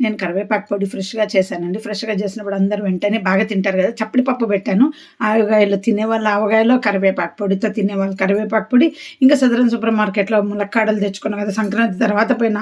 నేను కరివేపాకు పొడి ఫ్రెష్‌గా చేశానండి. ఫ్రెష్‌గా చేసినప్పుడు అందరూ వెంటనే బాగా తింటారు కదా! చప్పడి పప్పు పెట్టాను. ఆవకాయలో తినేవాళ్ళు ఆవకాయలో, కరివేపాకు పొడితో తినేవాళ్ళు కరివేపాకు పొడి, ఇంకా సదరన్ సూపర్ మార్కెట్‌లో ములక్కాడలు తెచ్చుకున్నాం కదా! సంక్రాంతి తర్వాత పోయిన.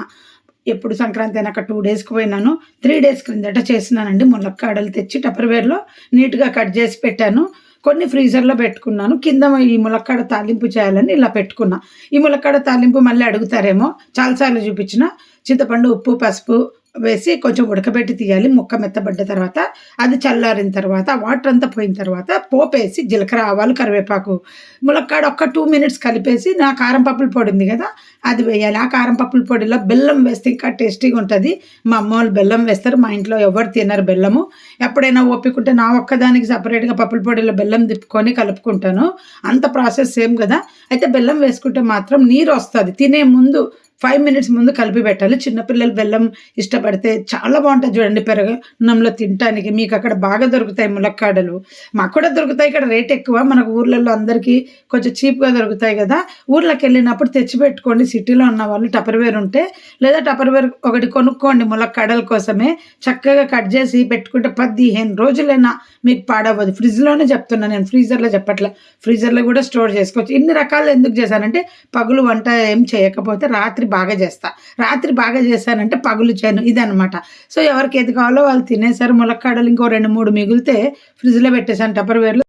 ఎప్పుడు సంక్రాంతి అయినాక 2 డేస్‌కి పోయినాను. 3 డేస్ క్రిందట చేసినానండి. ములక్కాడలు తెచ్చి టప్పర్‌వేర్‌లో నీట్‌గా కట్ చేసి పెట్టాను. కొన్ని ఫ్రీజర్‌లో పెట్టుకున్నాను. కింద ఈ ములక్కాడ తాలింపు చేయాలని ఇలా పెట్టుకున్నా. ఈ ములక్కాడ తాలింపు మళ్ళీ అడుగుతారేమో, చాలా సార్లు చూపించిన. చింతపండు, ఉప్పు, పసుపు వేసి కొంచెం ఉడకబెట్టి తీయాలి. ముక్క మెత్తబడ్డ తర్వాత, అది చల్లారిన తర్వాత, వాటర్ అంతా పోయిన తర్వాత పోపేసి జీలకర్ర, ఆవాలు, కరివేపాకు, ములక్కాడ ఒక్క 2 మినిట్స్ కలిపేసి నా కారం పప్పుల పొడి ఉంది కదా! అది వేయాలి. ఆ కారం పప్పుల పొడిలో బెల్లం వేస్తే ఇంకా టేస్టీగా ఉంటది. మా అమ్మోళ్ళు బెల్లం వేస్తారు. మా ఇంట్లో ఎవరు తినరు బెల్లము. ఎప్పుడైనా ఓపికుంటే నా ఒక్కదానికి సెపరేట్‌గా పప్పుల పొడిలో బెల్లం తిప్పుకొని కలుపుకుంటాను. అంత ప్రాసెస్ సేమ్ గదా! అయితే బెల్లం వేసుకుంటే మాత్రం నీరొస్తది. తినే ముందు 5 మినిట్స్ ముందు కలిపి పెట్టాలి. చిన్న పిల్లలు బెల్లం ఇష్టపడితే చాలా బావుంటది చూడండి పెరగన్నంలో తినటానికి. మీకక్కడ బాగా దొరుకుతాయి ములక్కాడలు. మాకు కూడా దొరుకుతాయి. ఇక్కడ రేట్ ఎక్కువ. మనకు ఊర్లలో అందరికీ కొంచెం చీప్‌గా దొరుకుతాయి గదా! ఊర్లకెళ్ళినప్పుడు తెచ్చిపెట్టుకోండి. సిటీలో ఉన్నవాళ్ళు టపర్‌వేర్ ఉంటే, లేదా టపర్‌వేర్ ఒకటి కొనుక్కోండి ములక్కాడల కోసమే. చక్కగా కట్ చేసి పెట్టుకుంటే 15 రోజులైనా మీకు పాడవ్వదు. ఫ్రిడ్జ్‌లోనే చెప్తున్నా నేను, ఫ్రీజర్‌లో చెప్పట్లే. ఫ్రీజర్‌లో గూడా స్టోర్ చేసుకోవచ్చు. ఇన్ని రకాలు ఎందుకు చేశానంటే, పగులు వంట ఏం చేయకపోతే రాత్రి బాగా చేస్తా. రాత్రి బాగా చేశానంటే పగులు చేయను. ఇదనమాట. సో, ఎవరికి ఏది కావాలో వాళ్ళు తినేసారు. ములక్కాడలు ఇంకో 2, 3 మిగిలితే ఫ్రిడ్జ్‌లో పెట్టేసాను టపర్‌వేర్‌లో.